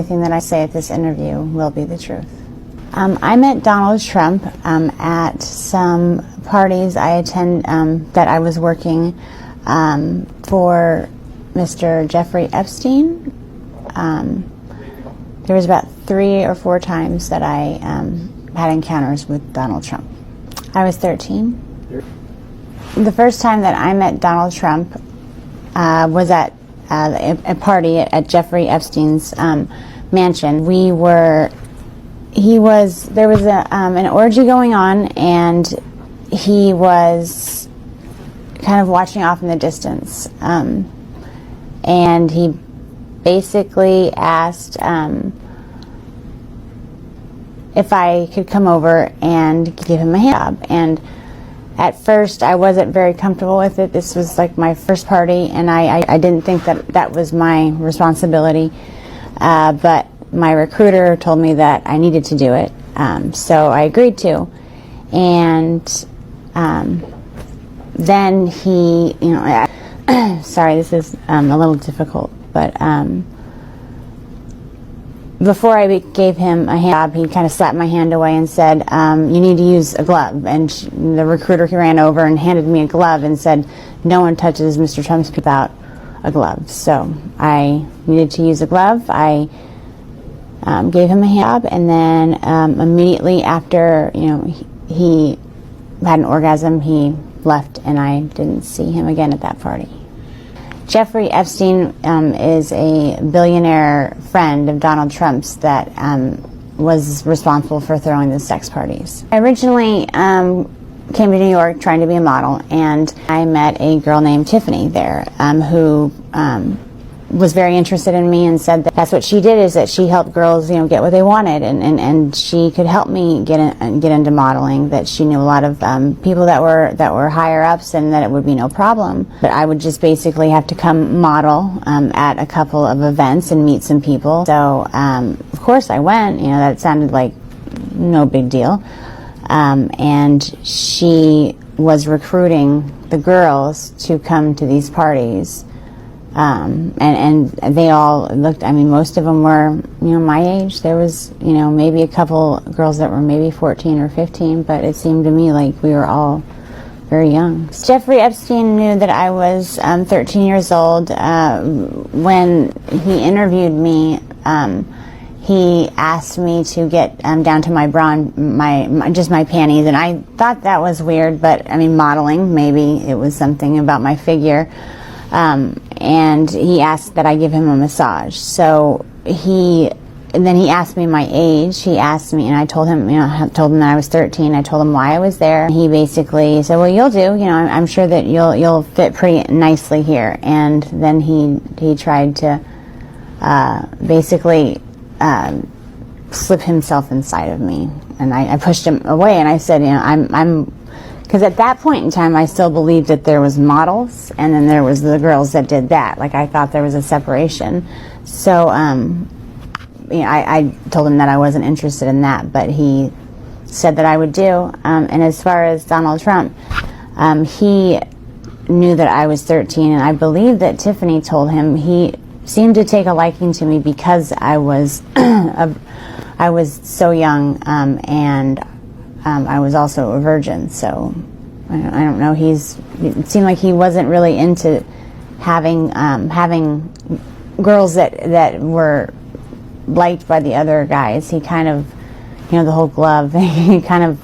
everything that I say at this interview will be the truth. I met Donald Trump at some parties I attend that I was working for Mr. Jeffrey Epstein. There was about 3 or 4 times that I had encounters with Donald Trump. I was 13. The first time that I met Donald Trump was at a party at Jeffrey Epstein's mansion. There was an orgy going on, and he was kind of watching off in the distance. And he basically asked if I could come over and give him a hand job. And at first, I wasn't very comfortable with it. This was like my first party, and I didn't think that was my responsibility. But my recruiter told me that I needed to do it, so I agreed to. And then he, sorry, this is a little difficult, but before I gave him a hand job, he kind of slapped my hand away and said, you need to use a glove. And the recruiter ran over and handed me a glove and said, no one touches Mr. Trump's without a glove. So I needed to use a glove. I gave him a hand job, and then immediately after, he had an orgasm, he left, and I didn't see him again at that party. Jeffrey Epstein is a billionaire friend of Donald Trump's that was responsible for throwing the sex parties. I originally came to New York trying to be a model, and I met a girl named Tiffany there who was very interested in me and said that that's what she did, is that she helped girls, get what they wanted, and she could help me get into modeling. That she knew a lot of people that were higher ups, and that it would be no problem. But I would just basically have to come model at a couple of events and meet some people. So of course I went. That sounded like no big deal. And she was recruiting the girls to come to these parties. And they all looked, most of them were, my age. There was, maybe a couple girls that were maybe 14 or 15, but it seemed to me like we were all very young. Jeffrey Epstein knew that I was 13 years old. When he interviewed me, he asked me to get down to my bra, just my panties, and I thought that was weird, but modeling, maybe it was something about my figure. And he asked that I give him a massage. So and then he asked me my age. He asked me, and I told him, told him that I was 13. I told him why I was there. He basically said, well, you'll do. I'm sure that you'll fit pretty nicely here. And then he tried to basically slip himself inside of me, and I pushed him away, and I said, because at that point in time, I still believed that there was models, and then there was the girls that did that. Like, I thought there was a separation. So, I told him that I wasn't interested in that, but he said that I would do. And as far as Donald Trump, he knew that I was 13, and I believe that Tiffany told him he seemed to take a liking to me because I was I was so young, and I was also a virgin, so I don't know. It seemed like he wasn't really into having girls that were liked by the other guys. He kind of, the whole glove, he kind of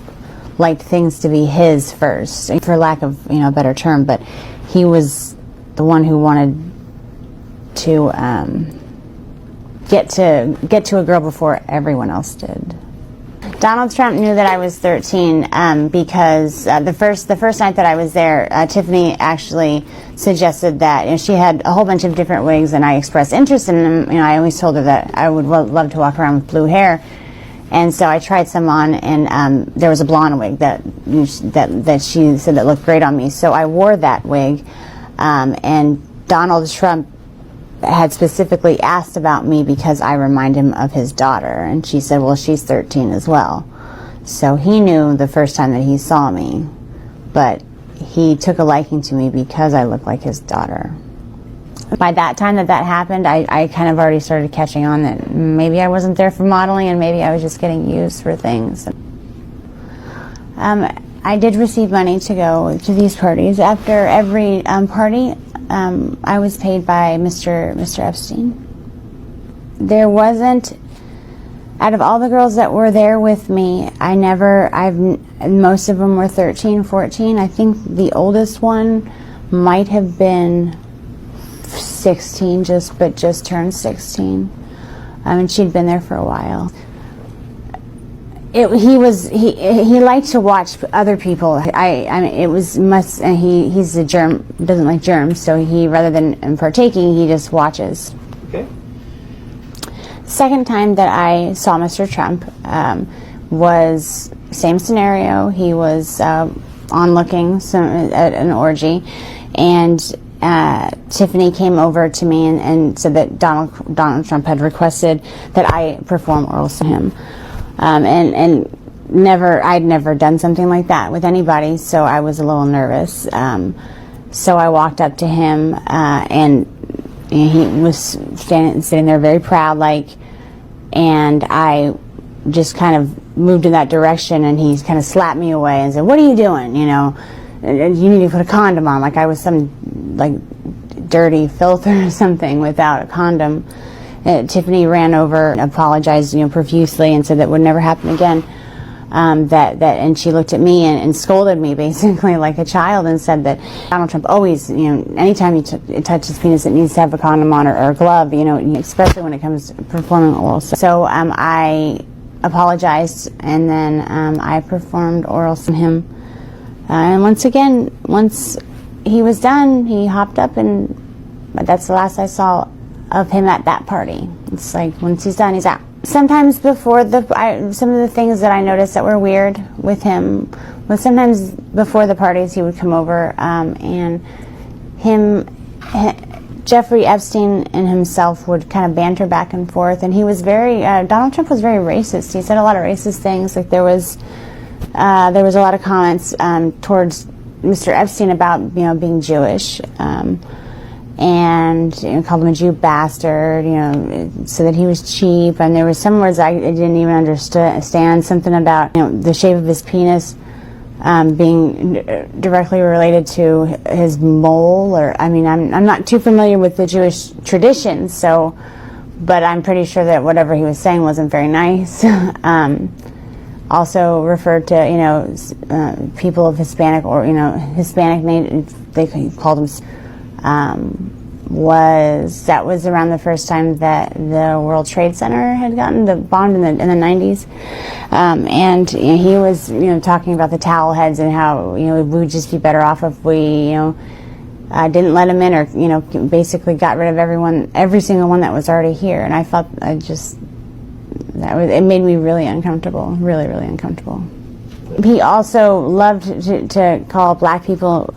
liked things to be his first, for lack of a better term. But he was the one who wanted to get to a girl before everyone else did. Donald Trump knew that I was 13 because the first night that I was there, Tiffany actually suggested that she had a whole bunch of different wigs, and I expressed interest in them. I always told her that I would love to walk around with blue hair, and so I tried some on, and there was a blonde wig that she said that looked great on me. So I wore that wig, and Donald Trump had specifically asked about me because I remind him of his daughter, and she said, well, she's 13 as well. So he knew the first time that he saw me, but he took a liking to me because I looked like his daughter. By that time that happened, I kind of already started catching on that maybe I wasn't there for modeling and maybe I was just getting used for things. I did receive money to go to these parties. After every party, I was paid by Mr. Epstein. There wasn't, out of all the girls that were there with me, most of them were 13, 14. I think the oldest one might have been 16, just turned 16. And she'd been there for a while. He liked to watch other people. He's a germ, doesn't like germs, so he, rather than partaking, he just watches. Okay. Second time that I saw Mr. Trump was same scenario. He was onlooking at an orgy, and Tiffany came over to me and said that Donald Trump had requested that I perform oral sex on him. And I'd never done something like that with anybody, so I was a little nervous. So I walked up to him, and he was sitting there very proud, and I just kind of moved in that direction, and he kind of slapped me away and said, "What are you doing? You need to put a condom on," like I was some dirty filth or something without a condom. Tiffany ran over and apologized, profusely, and said that would never happen again. And she looked at me and scolded me basically like a child and said that Donald Trump always, anytime you touch his penis, it needs to have a condom on or a glove, especially when it comes to performing oral sex. So I apologized, and then I performed oral sex on him. And once he was done, he hopped up, and that's the last I saw of him at that party. It's like once he's done, he's out. Sometimes before some of the things that I noticed that were weird with him was sometimes before the parties he would come over, and Jeffrey Epstein and himself would kind of banter back and forth, and he was Donald Trump was very racist. He said a lot of racist things. Like there was a lot of comments towards Mr. Epstein about being Jewish. And called him a Jew bastard, so that he was cheap. And there was some words I didn't even understand. Something about the shape of his penis being directly related to his mole, or I'm not too familiar with the Jewish tradition, but I'm pretty sure that whatever he was saying wasn't very nice. Also referred to people of Hispanic or Hispanic name. They called him. That was around the first time that the World Trade Center had gotten the bombed in the 90s, and he was talking about the towel heads and how we would just be better off if we didn't let him in, or basically got rid of every single one that was already here. And I felt it made me really uncomfortable, really, really uncomfortable. He also loved to call black people.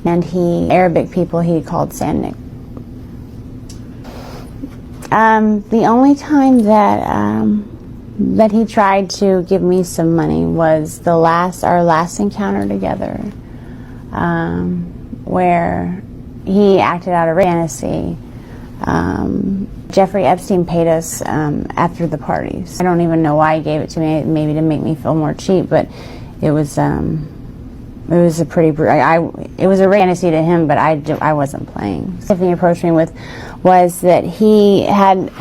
And Arabic people he called Sandnik. The only time that he tried to give me some money was our last encounter together, where he acted out a fantasy. Jeffrey Epstein paid us after the parties. I don't even know why he gave it to me, maybe to make me feel more cheap, but it was a fantasy to him, but I wasn't playing. Tiffany approached me with was that he had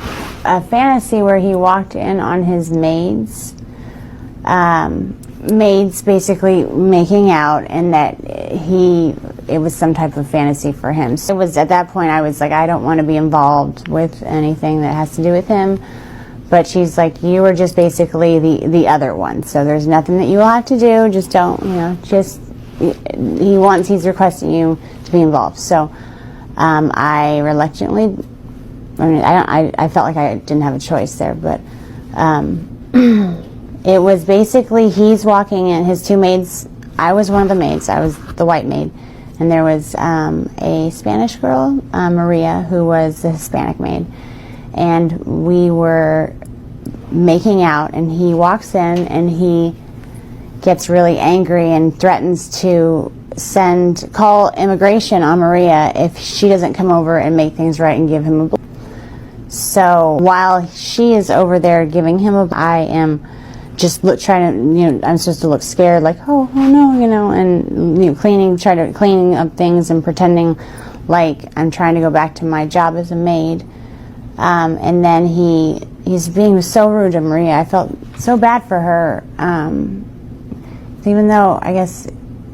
a fantasy where he walked in on his maids basically making out, and that it was some type of fantasy for him. So it was at that point I was like, I don't want to be involved with anything that has to do with him. But she's like, you were just basically the other one, so there's nothing that you will have to do. Just don't, he's requesting you to be involved. So I reluctantly, I felt like I didn't have a choice there, but it was basically he's walking in, his two maids. I was one of the maids. I was the white maid, and there was a Spanish girl, Maria, who was the Hispanic maid, and we were making out, and he walks in and he gets really angry and threatens to call immigration on Maria if she doesn't come over and make things right and give him a blowjob. So while she is over there giving him I am just trying to, I'm supposed to look scared, like, oh no, and cleaning up things and pretending like I'm trying to go back to my job as a maid. And then he's being so rude to Maria. I felt so bad for her, even though I guess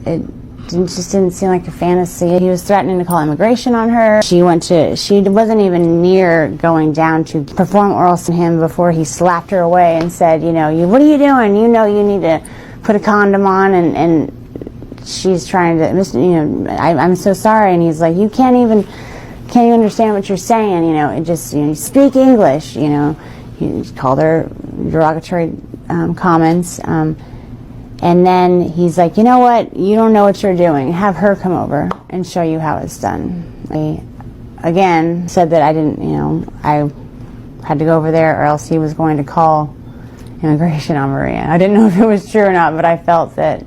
it just didn't seem like a fantasy. He was threatening to call immigration on her. She wasn't even near going down to perform oral on him before he slapped her away and said, what are you doing? You need to put a condom on. And she's trying to, I'm so sorry. And he's like, can't you understand what you're saying? It just, you speak English. He called her derogatory comments. And then he's like, you know what? You don't know what you're doing. Have her come over and show you how it's done. He, again, said that I didn't, I had to go over there or else he was going to call immigration on Maria. I didn't know if it was true or not, but I felt that,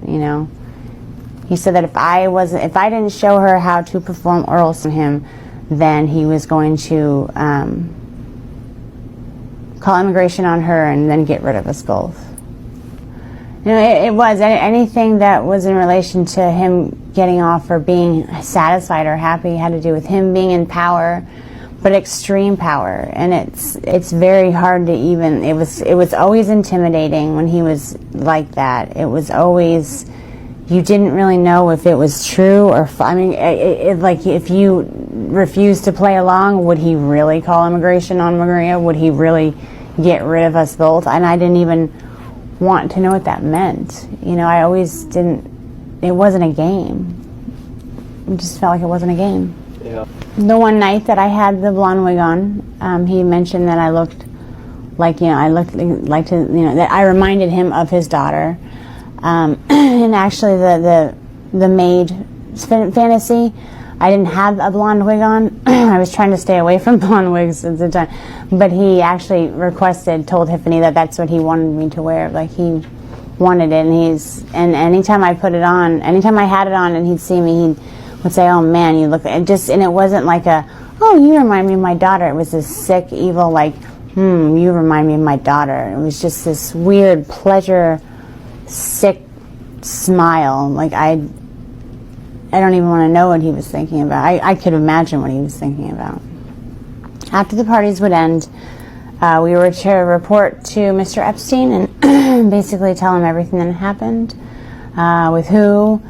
he said that if I didn't show her how to perform orals on him, then he was going to call immigration on her and then get rid of us both. It was anything that was in relation to him getting off or being satisfied or happy had to do with him being in power, but extreme power. And it's very hard to even. It was always intimidating when he was like that. It was always, you didn't really know if it was true or. Like if you refused to play along, would he really call immigration on Maria? Would he really get rid of us both? And I didn't even want to know what that meant. I always didn't. It wasn't a game. It just felt like it wasn't a game. Yeah. The one night that I had the blonde wig on, he mentioned that I looked like, that I reminded him of his daughter. And actually the maid fantasy, I didn't have a blonde wig on. I was trying to stay away from blonde wigs at the time. But he actually told Tiffany that that's what he wanted me to wear. Like he wanted it, and anytime I put it on, anytime I had it on and he'd see me, he would say, oh man, you look, and it wasn't like oh, you remind me of my daughter. It was this sick, evil, like, you remind me of my daughter. It was just this weird pleasure, sick smile. Like I don't even want to know what he was thinking about. I could imagine what he was thinking about. After the parties would end, we were to report to Mr. Epstein and basically tell him everything that happened, with who,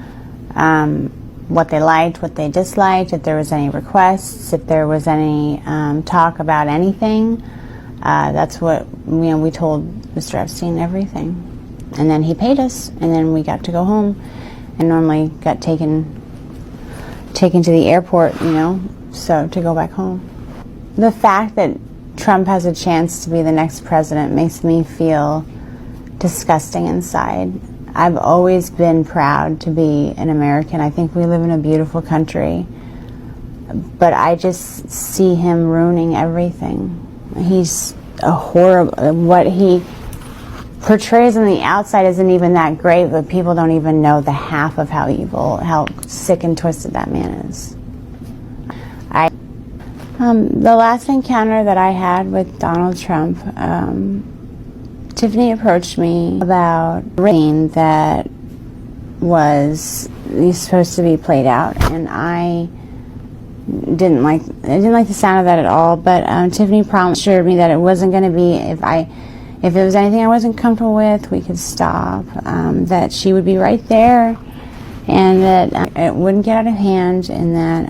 what they liked, what they disliked, if there was any requests, if there was any talk about anything. That's what we told Mr. Epstein everything. And then he paid us, and then we got to go home and normally got taken to the airport, so to go back home. The fact that Trump has a chance to be the next president makes me feel disgusting inside. I've always been proud to be an American. I think we live in a beautiful country. But I just see him ruining everything. He's a horrible, what he portrays on the outside isn't even that great, but people don't even know the half of how evil, how sick and twisted that man is. The last encounter that I had with Donald Trump, Tiffany approached me about a ring that was supposed to be played out, and I didn't like the sound of that at all. But Tiffany assured me that it wasn't going to be if there was anything I wasn't comfortable with, we could stop. That she would be right there, and that it wouldn't get out of hand, and that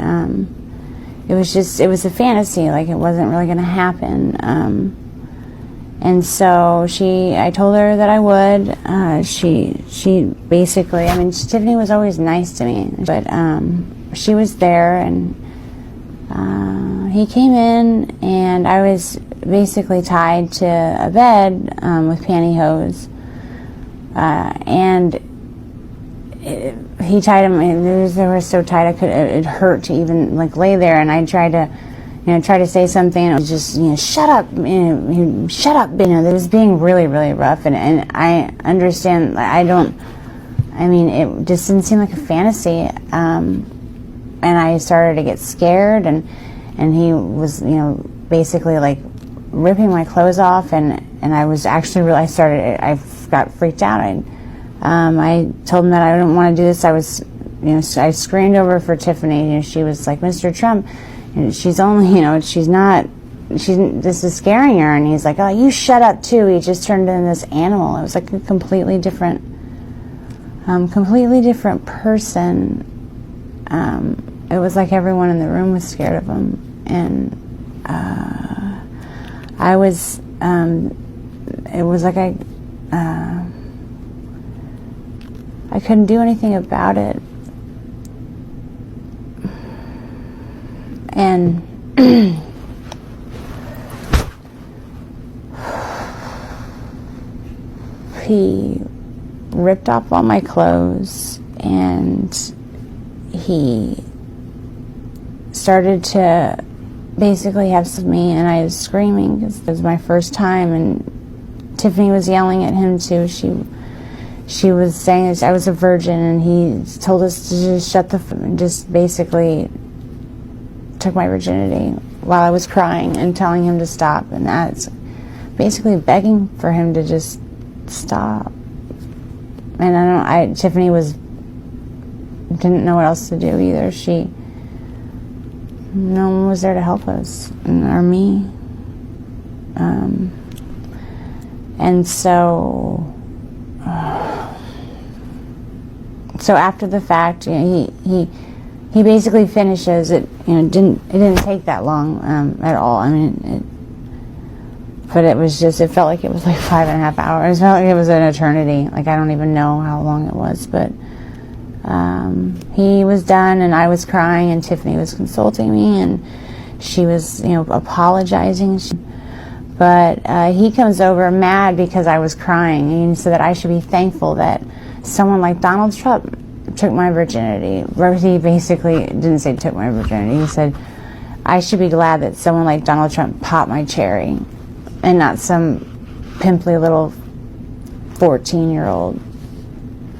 it was a fantasy, like it wasn't really going to happen. And so I told her that I would. She basically, Tiffany was always nice to me, but she was there, and he came in, and I was basically tied to a bed with pantyhose, and he tied him. They were so tight, it hurt to even lay there. And I tried to say something, and it was just shut up, shut up. It was being really, really rough, and I understand. I I mean, it just didn't seem like a fantasy. And I started to get scared, and he was, basically like ripping my clothes off, and I was actually I got freaked out. I told him that I didn't want to do this. I screamed over for Tiffany. She was like, Mr. Trump, she's only, this is scaring her. And he's like, oh, you shut up too. He just turned into this animal. It was like a completely different person. It was like everyone in the room was scared of him. And it was like I couldn't do anything about it. And he ripped off all my clothes, and he started to basically have sex with me, and I was screaming because it was my first time, and Tiffany was yelling at him too. She was saying that I was a virgin, and he told us to just shut the and just basically took my virginity while I was crying and telling him to stop, and that's basically begging for him to just stop. And Tiffany didn't know what else to do either. No one was there to help us, or me. And so after the fact, he basically finishes it. It didn't take that long at all. I mean, but it felt like it was like 5.5 hours. It felt like it was an eternity. Like, I don't even know how long it was, but he was done, and I was crying, and Tiffany was consulting me, and she was, apologizing. But he comes over mad because I was crying, and he said that I should be thankful that someone like Donald Trump took my virginity. He basically didn't say took my virginity. He said I should be glad that someone like Donald Trump popped my cherry, and not some pimply little 14-year-old.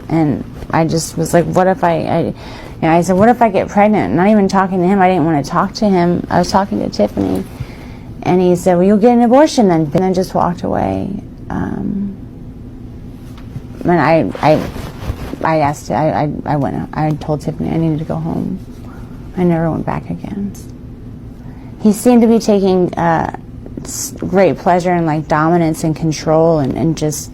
And I just was like, what if I said, what if I get pregnant? Not even talking to him. I didn't want to talk to him. I was talking to Tiffany. And he said, well, you'll get an abortion then. And then just walked away. And I asked, I went out. I told Tiffany I needed to go home. I never went back again. He seemed to be taking great pleasure in like dominance and control, and just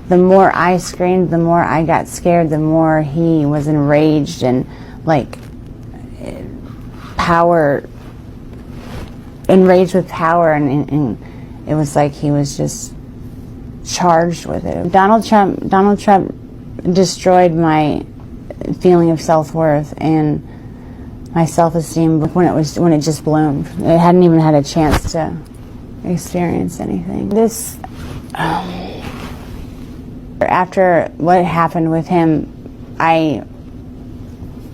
the more I screamed, the more I got scared, the more he was enraged and like enraged with power, and it was like he was just charged with it. Donald Trump destroyed my feeling of self-worth and my self-esteem when it just bloomed. It hadn't even had a chance to experience anything. After what happened with him, I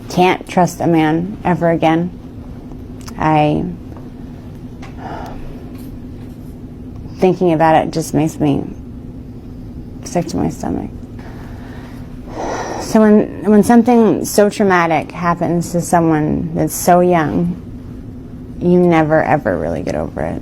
can't trust a man ever again. Thinking about it just makes me sick to my stomach. So when something so traumatic happens to someone that's so young, you never ever really get over it.